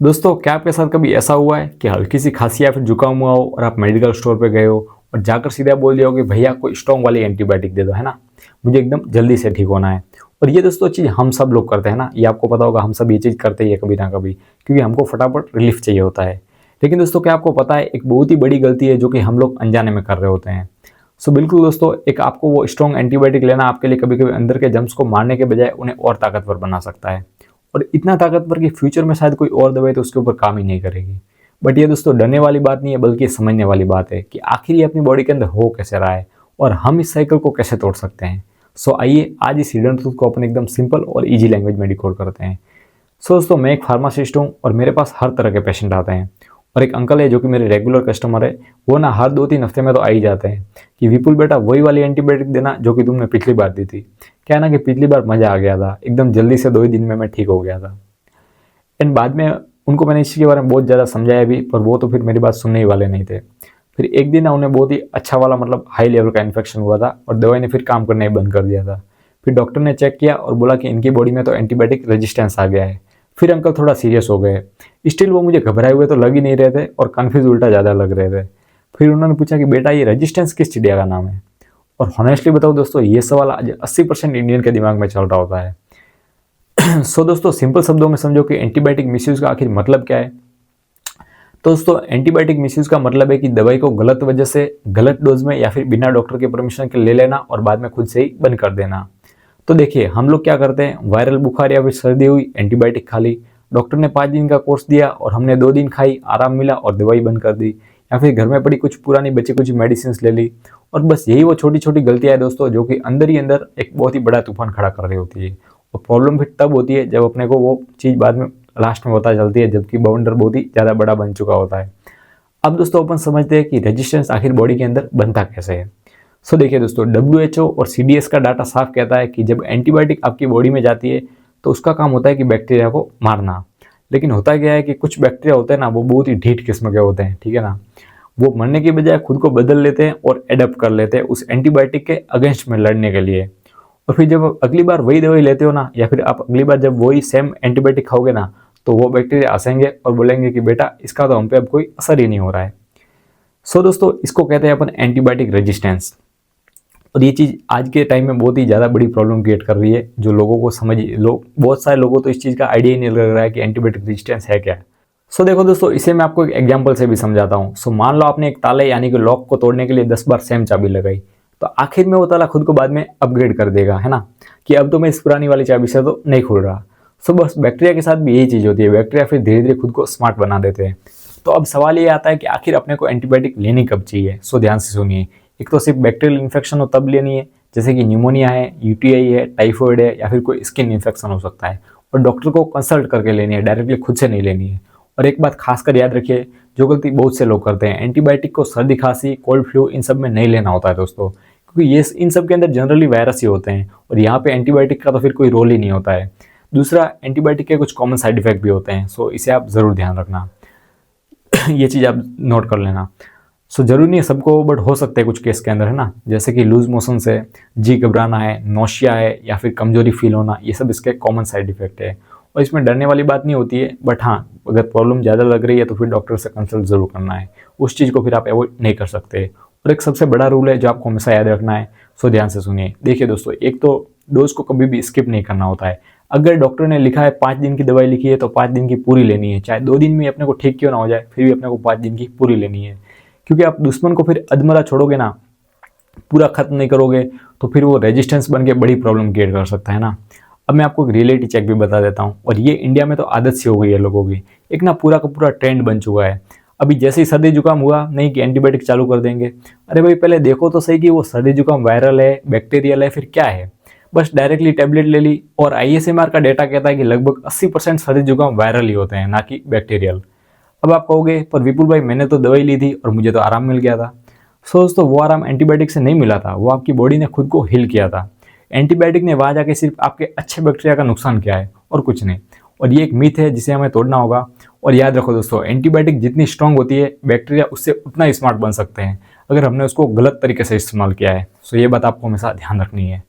दोस्तों, क्या आपके साथ कभी ऐसा हुआ है कि हल्की सी खांसी या फिर जुकाम हुआ हो और आप मेडिकल स्टोर पे गए हो और जाकर सीधा बोल दिया हो कि भैया कोई स्ट्रॉन्ग वाली एंटीबायोटिक दे दो, है ना, मुझे एकदम जल्दी से ठीक होना है। और ये दोस्तों चीज़ हम सब लोग करते हैं ना, ये आपको पता होगा, हम सब ये चीज़ करते ही है कभी ना कभी, क्योंकि हमको फटाफट रिलीफ चाहिए होता है। लेकिन दोस्तों, क्या आपको पता है, एक बहुत ही बड़ी गलती है जो कि हम लोग अनजाने में कर रहे होते हैं। सो बिल्कुल दोस्तों, एक आपको वो स्ट्रॉन्ग एंटीबायोटिक लेना आपके लिए कभी कभी अंदर के जम्स को मारने के बजाय उन्हें और ताकतवर बना सकता है, और इतना ताकतवर कि फ्यूचर में शायद कोई और दवाई तो उसके ऊपर काम ही नहीं करेगी। बट ये दोस्तों डरने वाली बात नहीं है, बल्कि समझने वाली बात है कि आखिर ये अपनी बॉडी के अंदर हो कैसे रहा है और हम इस साइकिल को कैसे तोड़ सकते हैं। सो आइए आज इस हिडन ट्रूथ को अपन एकदम सिंपल और इजी लैंग्वेज में डिकोड करते हैं। सो दोस्तों, मैं एक फार्मासिस्ट हूँ और मेरे पास हर तरह के पेशेंट आते हैं, और एक अंकल है जो कि मेरे रेगुलर कस्टमर है। वो ना हर 2-3 हफ्ते में तो आ ही जाते हैं कि विपुल बेटा वही वाली एंटीबायोटिक देना जो कि तुमने पिछली बार दी थी। क्या है ना कि पिछली बार मजा आ गया था, एकदम जल्दी से 2 ही दिन में मैं ठीक हो गया था। एंड बाद में उनको मैंने इसी के बारे में बहुत ज़्यादा समझाया भी, पर वो तो फिर मेरी बात सुनने ही वाले नहीं थे। फिर एक दिन ना उन्हें बहुत ही अच्छा वाला मतलब हाई लेवल का इन्फेक्शन हुआ था और दवाई ने फिर काम करना ही बंद कर दिया था। फिर डॉक्टर ने चेक किया और बोला कि इनकी बॉडी में तो एंटीबायोटिक रेजिस्टेंस आ गया है। फिर अंकल थोड़ा सीरियस हो गए। स्टिल वो मुझे घबराए हुए तो लग ही नहीं रहे थे और कन्फ्यूज उल्टा ज़्यादा लग रहे थे। फिर उन्होंने पूछा कि बेटा ये रेजिस्टेंस किस चिड़िया का नाम है। और हॉनेस्टली बताऊँ दोस्तों, ये सवाल आज 80% इंडियन के दिमाग में चल रहा होता है। सो दोस्तों, सिंपल शब्दों में समझो कि एंटीबायोटिक मिसयूज का आखिर मतलब क्या है। तो दोस्तों, एंटीबायोटिक मिसयूज का मतलब है कि दवाई को गलत वजह से, गलत डोज में या फिर बिना डॉक्टर के परमिशन के ले लेना और बाद में खुद से ही बंद कर देना। तो देखिए, हम लोग क्या करते हैं, वायरल बुखार या फिर सर्दी हुई, एंटीबायोटिक खा ली, डॉक्टर ने 5 दिन का कोर्स दिया और हमने 2 दिन खाई, आराम मिला और दवाई बंद कर दी। या फिर घर में पड़ी कुछ पुरानी बची कुछ मेडिसिन ले ली। और बस यही वो छोटी छोटी गलतियां हैं दोस्तों, जो कि अंदर ही अंदर एक बहुत ही बड़ा तूफान खड़ा कर रही होती है। और प्रॉब्लम फिर तब होती है जब अपने को वो चीज़ बाद में लास्ट में पता चलती है, जबकि बाउंडर बहुत ही ज़्यादा बड़ा बन चुका होता है। अब दोस्तों, अपन समझते हैं कि रेजिस्टेंस आखिर बॉडी के अंदर बनता कैसे है। सो देखिए दोस्तों, WHO और CDS का डाटा साफ कहता है कि जब एंटीबायोटिक आपकी बॉडी में जाती है तो उसका काम होता है कि बैक्टीरिया को मारना। लेकिन होता क्या है कि कुछ बैक्टीरिया होते हैं ना, वो बहुत ही ढीठ किस्म के होते हैं, ठीक है ना। वो मरने के बजाय खुद को बदल लेते हैं और एडप्ट कर लेते हैं उस एंटीबायोटिक के अगेंस्ट में लड़ने के लिए। और फिर जब आप अगली बार वही दवाई लेते हो ना, या फिर आप अगली बार जब वही सेम एंटीबायोटिक खाओगे ना, तो वो बैक्टीरिया हंसेंगे और बोलेंगे कि बेटा इसका तो हम पे अब कोई असर ही नहीं हो रहा है। सो दोस्तों, इसको कहते हैं अपन एंटीबायोटिक रेजिस्टेंस। और ये चीज़ आज के टाइम में बहुत ही ज़्यादा बड़ी प्रॉब्लम क्रिएट कर रही है, जो लोगों को बहुत सारे लोगों को तो इस चीज़ का आइडिया ही नहीं लग रहा है कि एंटीबायोटिक रेजिस्टेंस है क्या। सो देखो दोस्तों, इसे मैं आपको एक एग्जांपल से भी समझाता हूँ। सो मान लो आपने एक ताले यानी कि लॉक को तोड़ने के लिए 10 बार सेम चाबी लगाई, तो आखिर में वो ताला खुद को बाद में अपग्रेड कर देगा, है ना, कि अब तो मैं इस पुरानी वाली चाबी से तो नहीं खुल रहा। सो बस बैक्टीरिया के साथ भी यही चीज़ होती है, बैक्टीरिया फिर धीरे धीरे खुद को स्मार्ट बना देते हैं। तो अब सवाल ये आता है कि आखिर अपने को एंटीबायोटिक लेनी कब चाहिए। सो ध्यान से सुनिए। एक तो सिर्फ बैक्टीरियल इन्फेक्शन हो तब लेनी है, जैसे कि न्यूमोनिया है, UTI है, टाइफॉइड है, या फिर कोई स्किन इन्फेक्शन हो सकता है, और डॉक्टर को कंसल्ट करके लेनी है, डायरेक्टली खुद से नहीं लेनी है। और एक बात खासकर याद रखिए, जो गलती बहुत से लोग करते हैं, एंटीबायोटिक को सर्दी खांसी कोल्ड फ्लू इन सब में नहीं लेना होता है दोस्तों, क्योंकि ये इन सब के अंदर जनरली वायरस ही होते हैं और यहाँ पे एंटीबायोटिक का तो फिर कोई रोल ही नहीं होता है। दूसरा, एंटीबायोटिक के कुछ कॉमन साइड इफेक्ट भी होते हैं, सो इसे आप ज़रूर ध्यान रखना। ये चीज़ आप नोट कर लेना। सो जरूरी नहीं है सबको, बट हो सकते हैं कुछ केस के अंदर, है ना, जैसे कि लूज मोशन है, जी घबराना है, नोशिया है, या फिर कमजोरी फील होना, ये सब इसके कॉमन साइड इफेक्ट है। और इसमें डरने वाली बात नहीं होती है, बट हाँ, अगर प्रॉब्लम ज़्यादा लग रही है तो फिर डॉक्टर से कंसल्ट जरूर करना है। उस चीज़ को फिर आप अवॉइड नहीं कर सकते। और एक सबसे बड़ा रूल है जो आपको हमेशा याद रखना है। सो ध्यान से सुनिए। देखिए दोस्तों, एक तो डोज को कभी भी स्किप नहीं करना होता है। अगर डॉक्टर ने लिखा है 5 दिन की दवाई लिखी है तो 5 दिन की पूरी लेनी है, चाहे 2 दिन में अपने को ठीक क्यों ना हो जाए, फिर भी अपने को 5 दिन की पूरी लेनी है। क्योंकि आप दुश्मन को फिर अधमरा छोड़ोगे ना, पूरा खत्म नहीं करोगे, तो फिर वो रेजिस्टेंस बन के बड़ी प्रॉब्लम क्रिएट कर सकता है ना। अब मैं आपको एक रियलिटी चेक भी बता देता हूँ, और ये इंडिया में तो आदत सी हो गई है लोगों की, एक ना पूरा का पूरा ट्रेंड बन चुका है। अभी जैसे ही सर्दी जुकाम हुआ, नहीं कि एंटीबायोटिक चालू कर देंगे। अरे भाई, पहले देखो तो सही कि वो सर्दी जुकाम वायरल है, बैक्टीरियल है, फिर क्या है। बस डायरेक्टली टेबलेट ले ली, और ISMR का डेटा कहता है कि लगभग 80% सर्दी जुकाम वायरल ही होते हैं, ना कि बैक्टीरियल। अब आप कहोगे, पर विपुल भाई मैंने तो दवाई ली थी और मुझे तो आराम मिल गया था। सो दोस्तों, वो आराम एंटीबायोटिक से नहीं मिला था, वो आपकी बॉडी ने खुद को हील किया था। एंटीबायोटिक ने वहाँ जाके सिर्फ आपके अच्छे बैक्टीरिया का नुकसान किया है और कुछ नहीं। और ये एक मिथ है जिसे हमें तोड़ना होगा। और याद रखो दोस्तों, एंटीबायोटिक जितनी स्ट्रांग होती है, बैक्टीरिया उससे उतना ही स्मार्ट बन सकते हैं अगर हमने उसको गलत तरीके से इस्तेमाल किया है। सो ये बात आपको हमेशा ध्यान रखनी है।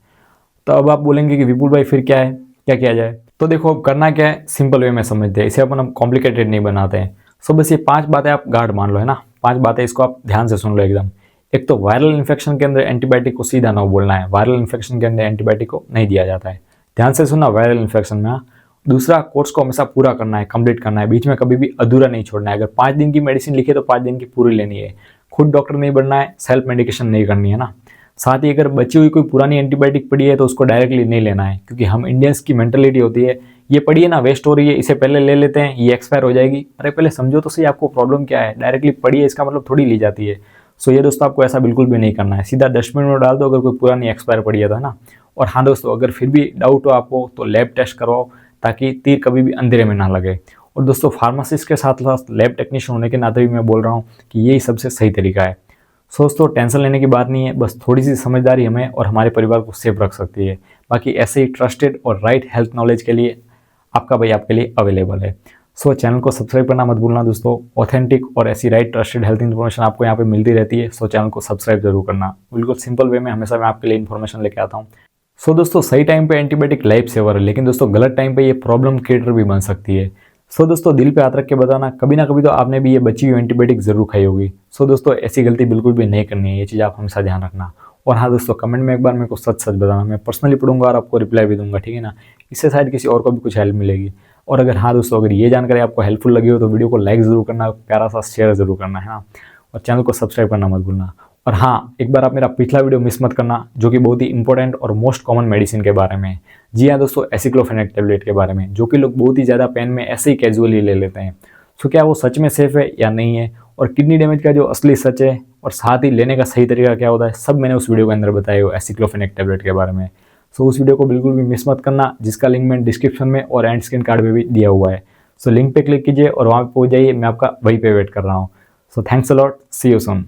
तो अब आप बोलेंगे कि विपुल भाई फिर क्या है, क्या किया जाए। सो देखो अब करना क्या है, सिंपल वे में समझते हैं, इसे अपन हम कॉम्प्लिकेटेड नहीं बनाते हैं। सो बस ये 5 बातें आप गार्ड मान लो, है ना, 5 बातें, इसको आप ध्यान से सुन लो एकदम। एक तो वायरल इन्फेक्शन के अंदर एंटीबायोटिक को सीधा ना बोलना है, वायरल इन्फेक्शन के अंदर एंटीबायोटिक को नहीं दिया जाता है, ध्यान से सुनना वायरल इन्फेक्शन में। दूसरा, कोर्स को हमेशा पूरा करना है, कंप्लीट करना है, बीच में कभी भी अधूरा नहीं छोड़ना है। अगर 5 दिन की मेडिसिन लिखी है तो 5 दिन की पूरी लेनी है, खुद डॉक्टर नहीं बनना है, सेल्फ मेडिकेशन नहीं करनी है ना। साथ ही अगर बची हुई कोई पुरानी एंटीबायोटिक पड़ी है तो उसको डायरेक्टली नहीं लेना है, क्योंकि हम इंडियंस की मेंटेलिटी होती है, ये पड़ी है ना, वेस्ट हो रही है, इसे पहले ले लेते हैं, ये एक्सपायर हो जाएगी। अरे पहले समझो तो सही आपको प्रॉब्लम क्या है, डायरेक्टली पड़ी है इसका मतलब थोड़ी ली जाती है। सो ये दोस्तों आपको ऐसा बिल्कुल भी नहीं करना है, सीधा डस्टबिन में डाल दो अगर कोई पुरानी एक्सपायर पड़ी है तो, है ना। और हाँ दोस्तों, अगर फिर भी डाउट हो आपको तो लैब टेस्ट करवाओ, ताकि तीर कभी भी अंधेरे में ना लगे। और दोस्तों फार्मासिस्ट के साथ साथ लैब टेक्नीशियन होने के नाते भी मैं बोल रहा हूँ कि यही सबसे सही तरीका है। दोस्तों टेंशन लेने की बात नहीं है, बस थोड़ी सी समझदारी हमें और हमारे परिवार को सेफ रख सकती है। बाकी ऐसे ही ट्रस्टेड और राइट हेल्थ नॉलेज के लिए आपका भाई आपके लिए अवेलेबल है। चैनल को सब्सक्राइब करना मत भूलना दोस्तों, ऑथेंटिक और ऐसी राइट ट्रस्टेड हेल्थ इन्फॉर्मेशन आपको यहाँ पे मिलती रहती है। चैनल को सब्सक्राइब जरूर करना, बिल्कुल सिंपल वे में हमेशा मैं आपके लिए इन्फॉर्मेशन लेके आता हूँ। दोस्तों सही टाइम पे एंटीबायोटिक लाइफ सेवर है, लेकिन दोस्तों गलत टाइम पे ये प्रॉब्लम क्रिएटर भी बन सकती है। दोस्तों दिल पे हाथ रख के बताना, कभी ना कभी तो आपने भी ये बची हुई एंटीबायोटिक जरूर खाई होगी। दोस्तों ऐसी गलती बिल्कुल भी नहीं करनी है, ये चीज़ आप हमेशा ध्यान रखना। और हाँ दोस्तों, कमेंट में एक बार मेरे को सच सच बताना, मैं पर्सनली पढ़ूंगा और आपको रिप्लाई भी दूंगा, ठीक है ना। इससे शायद किसी और को भी कुछ हेल्प मिलेगी। और अगर हाँ दोस्तों, अगर ये जानकारी आपको हेल्पफुल लगी हो तो वीडियो को लाइक ज़रूर करना, प्यारा सा शेयर ज़रूर करना, है ना। और चैनल को सब्सक्राइब करना मत भूलना। और हाँ, एक बार आप मेरा पिछला वीडियो मिस मत करना, जो कि बहुत ही इंपॉर्टेंट और मोस्ट कॉमन मेडिसिन के बारे में है। जी हाँ दोस्तों, एसिक्लोफेनेक टेबलेट के बारे में, जो कि लोग बहुत ही ज़्यादा पेन में ऐसे ही कैजुअली ले लेते हैं। क्या वो सच में सेफ है या नहीं है, और किडनी डैमेज का जो असली सच है, और साथ ही लेने का सही तरीका क्या होता है, सब मैंने उस वीडियो के अंदर बताया हो एसिक्लोफेनेक टेबलेट के बारे में। उस वीडियो को बिल्कुल भी मिस मत करना, जिसका लिंक मैंने डिस्क्रिप्शन में और एंड स्क्रीन कार्ड में भी दिया हुआ है। लिंक पे क्लिक कीजिए और वहाँ पे पहुँच जाइए, मैं आपका वहीं पे वेट कर रहा हूँ। Thanks a lot, see you soon.